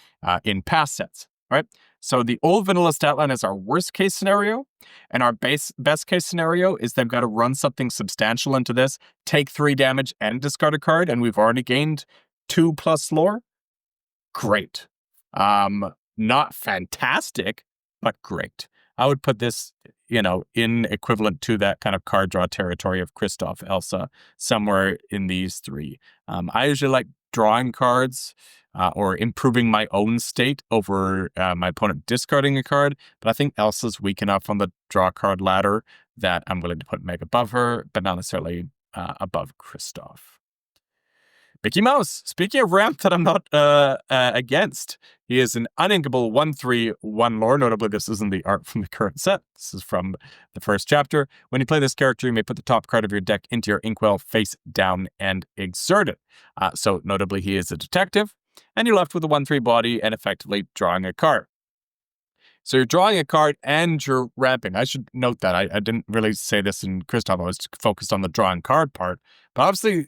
in past sets, right? So the old vanilla stat line is our worst case scenario, and our best case scenario is they've got to run something substantial into this, take 3 damage and discard a card, and we've already gained 2+ lore. Great. Not fantastic, but great. I would put this, in equivalent to that kind of card draw territory of Kristoff, Elsa, somewhere in these 3. I usually like drawing cards or improving my own state over my opponent discarding a card, but I think Elsa's weak enough on the draw card ladder that I'm willing to put Meg above her, but not necessarily above Kristoff. Mickey Mouse, speaking of ramp that I'm not against, he is an uninkable 1/3/1 lore. Notably, this isn't the art from the current set. This is from the first chapter. When you play this character, you may put the top card of your deck into your inkwell face down and exert it. So notably, he is a detective, and you're left with a 1/3 body and effectively drawing a card. So you're drawing a card and you're ramping. I should note that. I didn't really say this in Kristoff. I was focused on the drawing card part. But obviously,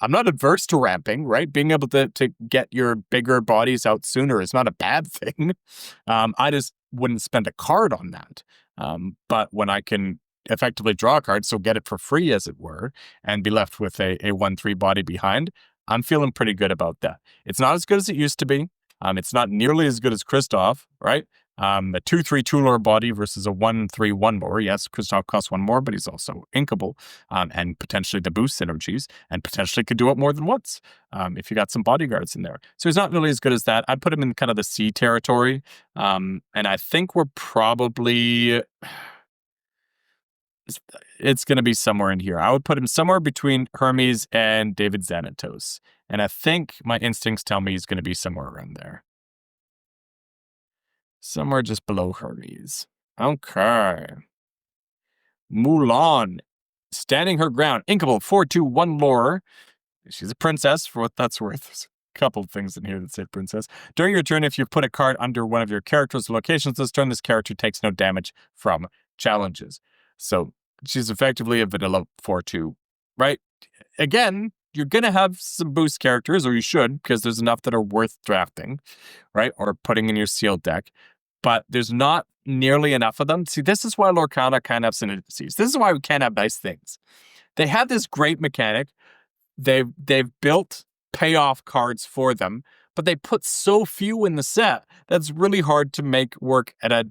I'm not adverse to ramping, right? Being able to get your bigger bodies out sooner is not a bad thing. I just wouldn't spend a card on that. But when I can effectively draw a card, so get it for free, as it were, and be left with a 1/3 body behind, I'm feeling pretty good about that. It's not as good as it used to be. It's not nearly as good as Kristoff, right? A 2/3 2-lore body versus a 1/3/1 lore. Yes, Kristoff costs 1 more, but he's also inkable, and potentially the boost synergies, and potentially could do it more than once if you got some bodyguards in there. So he's not really as good as that. I'd put him in kind of the C territory, and I think we're probably... It's going to be somewhere in here. I would put him somewhere between Hermes and David Xanatos. And I think my instincts tell me he's going to be somewhere around there. Somewhere just below Hermes. Okay. Mulan. Standing her ground. Inkable 4/2/1 lore. She's a princess, for what that's worth. There's a couple of things in here that say princess. During your turn, if you put a card under one of your character's locations this turn, this character takes no damage from challenges. So she's effectively a vanilla 4/2, right? Again, you're going to have some boost characters, or you should, because there's enough that are worth drafting, right? Or putting in your sealed deck. But there's not nearly enough of them. See, this is why Lorcana can't have synergies. This is why we can't have nice things. They have this great mechanic. They've built payoff cards for them, but they put so few in the set that's really hard to make work at a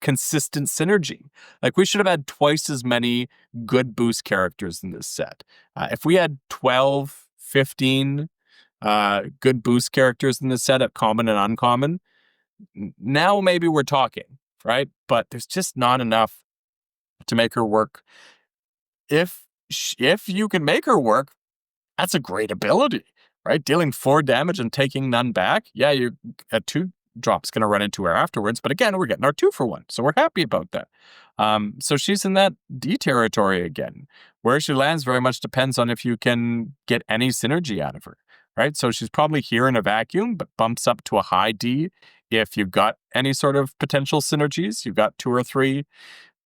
consistent synergy. Like, we should have had twice as many good boost characters in this set. If we had 12, 15 good boost characters in this set at common and uncommon, now maybe we're talking, right? But there's just not enough to make her work. If you can make her work, that's a great ability, right? Dealing 4 damage and taking none back. Yeah, you a 2-drop's going to run into her afterwards, but again, we're getting our 2-for-1, so we're happy about that. So she's in that D territory again. Where she lands very much depends on if you can get any synergy out of her, right? So she's probably here in a vacuum, but bumps up to a high D if you've got any sort of potential synergies. You've got 2 or 3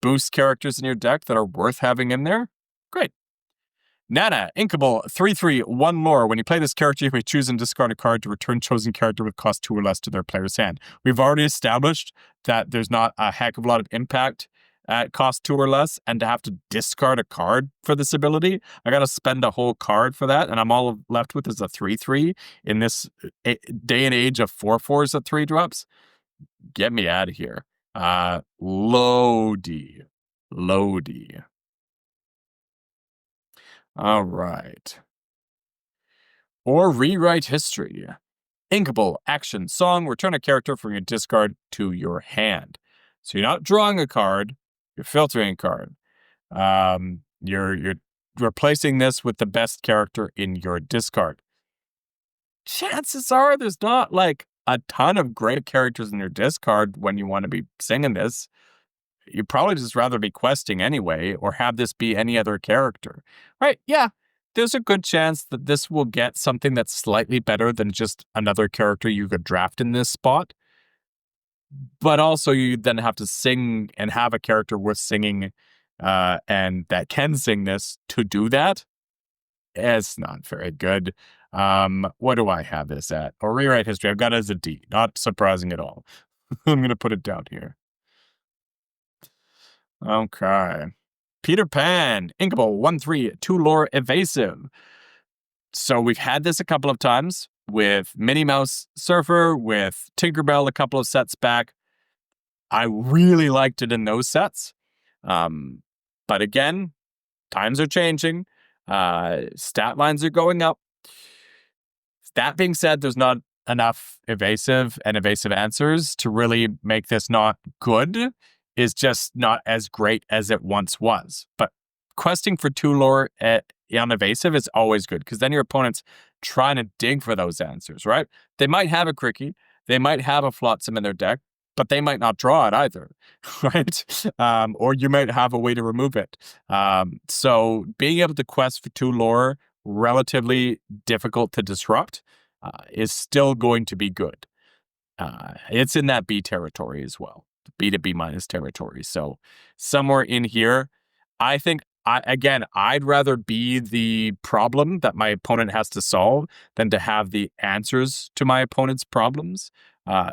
boost characters in your deck that are worth having in there. Great. Nana, inkable 3/3/1 lore. When you play this character, you may choose and discard a card to return chosen character with cost 2 or less to their player's hand. We've already established that there's not a heck of a lot of impact at cost 2 or less, and to have to discard a card for this ability, I got to spend a whole card for that, and I'm all left with is a 3/3 in this day and age of 4/4s at 3-drops. Get me out of here. Low D. All right. Or rewrite history. Inkable, action, song, return a character from your discard to your hand. So you're not drawing a card, you're filtering a card. You're replacing this with the best character in your discard. Chances are there's not like a ton of great characters in your discard when you want to be singing this. You'd probably just rather be questing anyway, or have this be any other character, right? Yeah, there's a good chance that this will get something that's slightly better than just another character you could draft in this spot. But also, you then have to sing and have a character worth singing, and that can sing this to do that. It's not very good. What do I have this at? Or rewrite history. I've got it as a D. Not surprising at all. I'm going to put it down here. Okay. Peter Pan, inkable 1/3/2 lore evasive. So we've had this a couple of times with Minnie Mouse Surfer, with Tinkerbell a couple of sets back. I really liked it in those sets. But again, times are changing. Stat lines are going up. That being said, there's not enough evasive and evasive answers to really make this not good. is just not as great as it once was. But questing for 2 lore on evasive is always good, because then your opponent's trying to dig for those answers, right? They might have a Cricky, they might have a Flotsam in their deck, but they might not draw it either, right? Or you might have a way to remove it. So being able to quest for 2 lore, relatively difficult to disrupt, is still going to be good. It's in that B territory as well, B to B minus territory. So somewhere in here, I think, I'd rather be the problem that my opponent has to solve than to have the answers to my opponent's problems.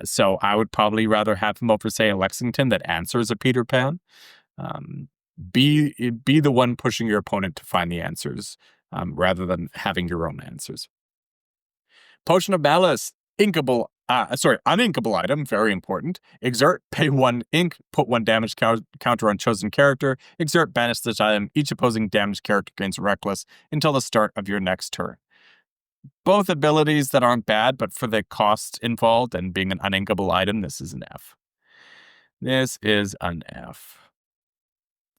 So I would probably rather have him over, say, a Lexington that answers a Peter Pan. Be the one pushing your opponent to find the answers, rather than having your own answers. Potion of Malice, uninkable item, very important. Exert, pay 1 ink, put 1 damage counter on chosen character. Exert, banish this item. Each opposing damaged character gains Reckless until the start of your next turn. Both abilities that aren't bad, but for the cost involved and being an uninkable item, this is an F. This is an F.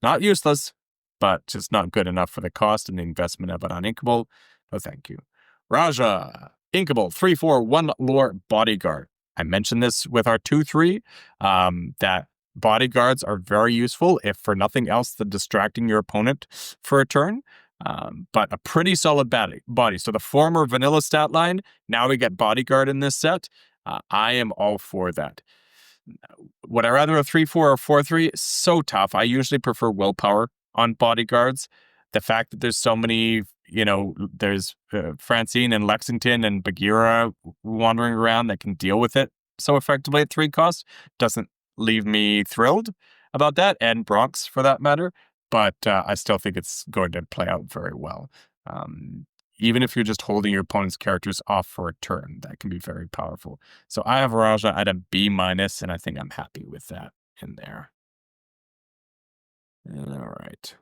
Not useless, but just not good enough for the cost and the investment of an uninkable. No thank you. Raja, inkable, 3/4, 1 lore bodyguard. I mentioned this with our 2/3, that bodyguards are very useful, if for nothing else than distracting your opponent for a turn. But a pretty solid body. So the former vanilla stat line, now we get bodyguard in this set. I am all for that. Would I rather a 3/4 or 4/3? So tough. I usually prefer willpower on bodyguards. The fact that there's so many, there's Francine and Lexington and Bagheera wandering around that can deal with it so effectively at 3 costs doesn't leave me thrilled about that, and Bronx for that matter. But I still think it's going to play out very well. Even if you're just holding your opponent's characters off for a turn, that can be very powerful. So I have Raja at a B-, and I think I'm happy with that in there. All right.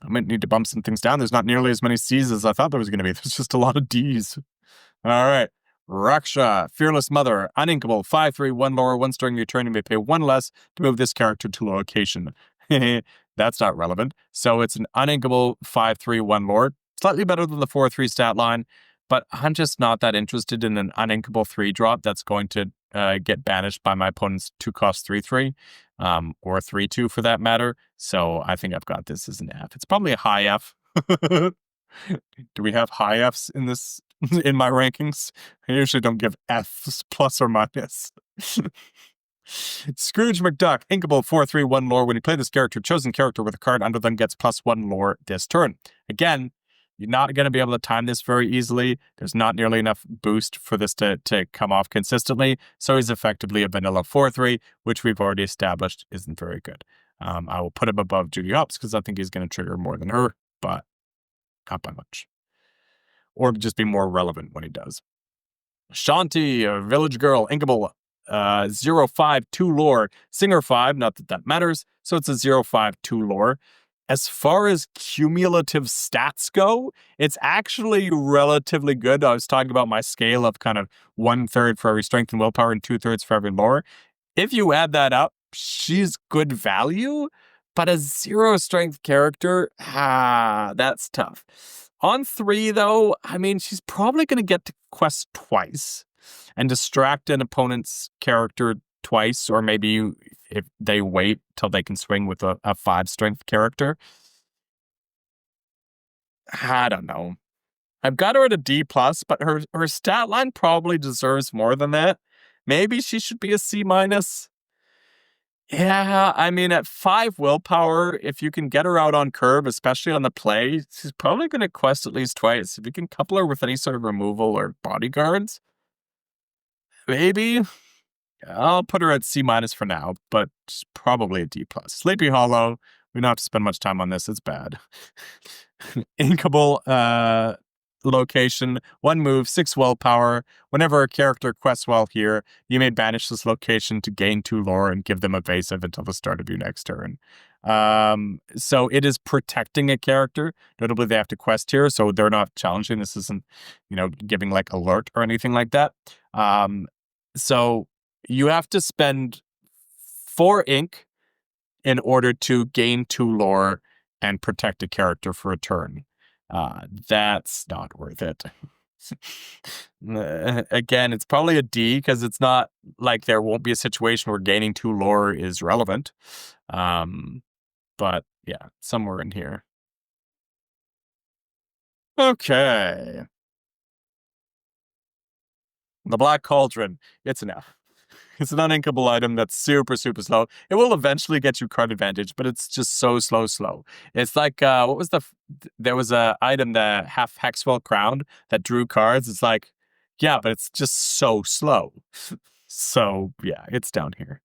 I might need to bump some things down. There's not nearly as many C's as I thought there was going to be. There's just a lot of D's. All right. Raksha, Fearless Mother, uninkable, 5/3, 1 lore. Once during your turn, you may pay 1 less to move this character to location. That's not relevant. So it's an uninkable 5/3, 1 lore. Slightly better than the 4/3 stat line, but I'm just not that interested in an uninkable 3 drop that's going to get banished by my opponent's 2-cost 3/3, or 3/2 for that matter. So I think I've got this as an F. It's probably a high F. Do we have high Fs in this in my rankings? I usually don't give Fs plus or minus. Scrooge McDuck, inkable 4/3, 1 lore. When you play this character, chosen character with a card under them gets +1 lore this turn. Again, you're not going to be able to time this very easily. There's not nearly enough boost for this to come off consistently. So he's effectively a vanilla 4/3, which we've already established isn't very good. I will put him above Judy Hopps because I think he's going to trigger more than her, but not by much. Or just be more relevant when he does. Shanti, a village girl, inkable, 0/5, 2 lore. Singer 5, not that that matters. So it's a 0/5, 2 lore. As far as cumulative stats go, it's actually relatively good. I was talking about my scale of kind of 1/3 for every strength and willpower and 2/3 for every lore. If you add that up, she's good value, but a 0 strength character, that's tough. On 3, though, I mean, she's probably going to get to quest twice and distract an opponent's character twice, or maybe if they wait till they can swing with a 5 strength character. I don't know. I've got her at a D+, but her stat line probably deserves more than that. Maybe she should be a C-. Yeah, I mean, at 5 willpower, if you can get her out on curve, especially on the play, she's probably going to quest at least twice. If you can couple her with any sort of removal or bodyguards, maybe. I'll put her at C- for now, but probably a D+. Sleepy Hollow, we don't have to spend much time on this. It's bad. Inkable location, 1 move, 6 willpower. Whenever a character quests while here, you may banish this location to gain 2 lore and give them evasive until the start of your next turn. So it is protecting a character. Notably, they have to quest here, so they're not challenging. This isn't, giving like alert or anything like that. So you have to spend 4 ink in order to gain 2 lore and protect a character for a turn. That's not worth it. Again, it's probably a D because it's not like there won't be a situation where gaining 2 lore is relevant. But yeah, somewhere in here. Okay. The Black Cauldron. It's an F. It's an uninkable item that's super, super slow. It will eventually get you card advantage, but it's just so slow. It's like, what was there was a item, the half Hexwell Crown, that drew cards. It's like, yeah, but it's just so slow. So, yeah, it's down here.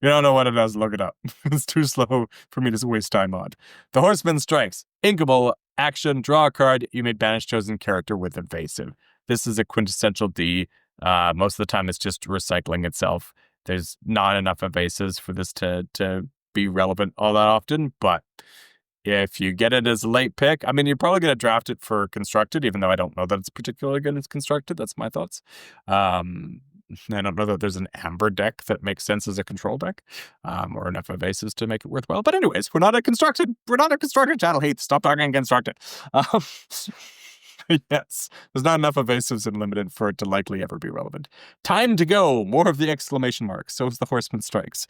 You don't know what it does, look it up. It's too slow for me to waste time on. The Horseman Strikes. Inkable. Action. Draw a card. You may banish chosen character with evasive. This is a quintessential D. Most of the time, it's just recycling itself. There's not enough evasives for this to be relevant all that often, but if you get it as a late pick, I mean, you're probably going to draft it for constructed, even though I don't know that it's particularly good as constructed. That's my thoughts. I don't know that there's an amber deck that makes sense as a control deck, or enough evasives to make it worthwhile. But anyways, we're not a constructed channel. Hey, stop talking constructed. Yes, there's not enough evasives in limited for it to likely ever be relevant. Time to go. More of the exclamation marks. So is the Horseman Strikes.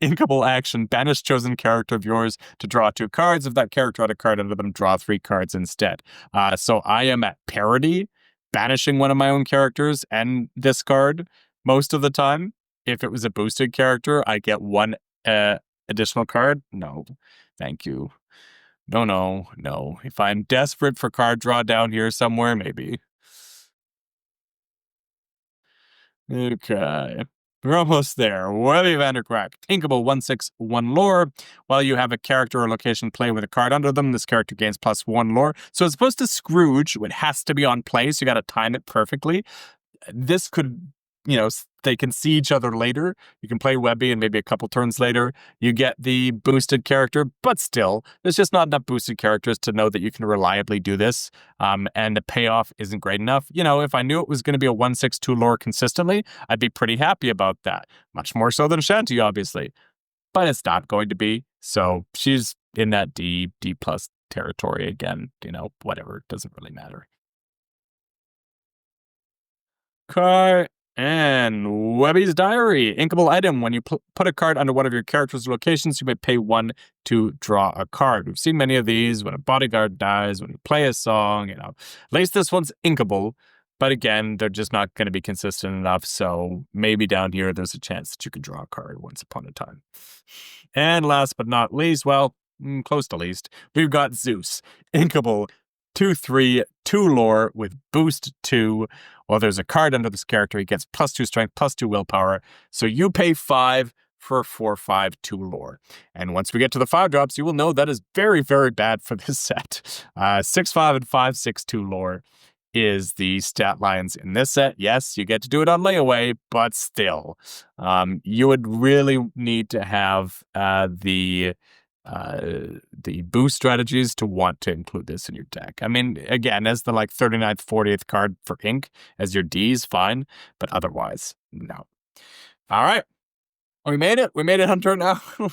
Inkable action. Banish chosen character of yours to draw 2 cards. If that character had a card under them, draw 3 cards instead. So I am at parity, banishing one of my own characters and this card most of the time. If it was a boosted character, I get 1 additional card. No, thank you. No. If I'm desperate for card draw down here somewhere, maybe. Okay. We're almost there. Webby Vandercrack. Inkable 1/6/1 lore. While you have a character or location play with a card under them, this character gains +1 lore. So as opposed to Scrooge, it has to be on play, so you gotta time it perfectly. This could, they can see each other later. You can play Webby and maybe a couple turns later, you get the boosted character, but still, there's just not enough boosted characters to know that you can reliably do this. And the payoff isn't great enough. If I knew it was going to be a 1/6/2 lore consistently, I'd be pretty happy about that. Much more so than Shanty, obviously. But it's not going to be. So she's in that D+ territory again. Whatever. Doesn't really matter. Okay. And Webby's Diary. Inkable item. When you put a card under one of your character's locations, you may pay 1 to draw a card. We've seen many of these when a bodyguard dies, when you play a song, At least this one's inkable. But again, they're just not going to be consistent enough. So maybe down here, there's a chance that you can draw a card once upon a time. And last but not least, well, close to least, we've got Zeus. Inkable. 2/3, 2 lore with boost 2. Well, there's a card under this character. He gets +2 strength, +2 willpower. So you pay 5 for 4/5, 2 lore. And once we get to the 5 drops, you will know that is very, very bad for this set. 6/5 and 5/6, 2 lore is the stat lines in this set. Yes, you get to do it on layaway, but still, you would really need to have the boost strategies to want to include this in your deck. I mean, again, as the 39th, 40th card for ink as your D's, fine, but otherwise, no. All right. We made it. We made it, Hunter. Now. Oh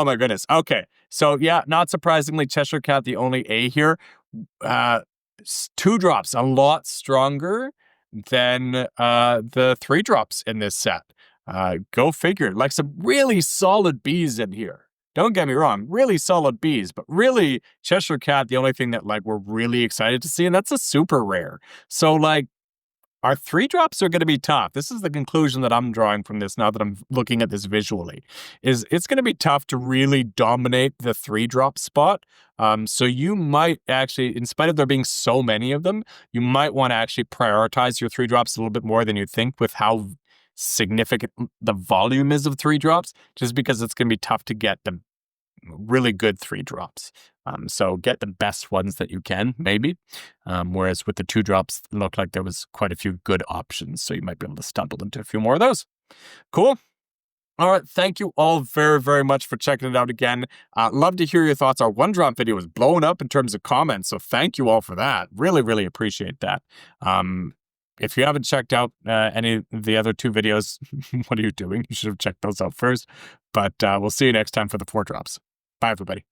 my goodness. Okay. So yeah, not surprisingly, Cheshire Cat, the only A here. 2 drops, a lot stronger than the 3 drops in this set. Go figure. Some really solid Bs in here. Don't get me wrong, really solid Bs, but really Cheshire Cat, the only thing that we're really excited to see, and that's a super rare. So our 3 drops are going to be tough. This is the conclusion that I'm drawing from this now that I'm looking at this visually, is it's going to be tough to really dominate the 3 drop spot. So you might actually, in spite of there being so many of them, you might want to actually prioritize your 3 drops a little bit more than you think with how significant the volume is of 3 drops, just because it's going to be tough to get the really good 3 drops. So get the best ones that you can, maybe. Whereas with the 2 drops, it looked like there was quite a few good options. So you might be able to stumble into a few more of those. Cool. All right. Thank you all very, very much for checking it out again. Love to hear your thoughts. Our 1 drop video was blowing up in terms of comments. So thank you all for that. Really, really appreciate that. if you haven't checked out any of the other 2 videos, what are you doing? You should have checked those out first. But we'll see you next time for the 4 drops. Bye, everybody.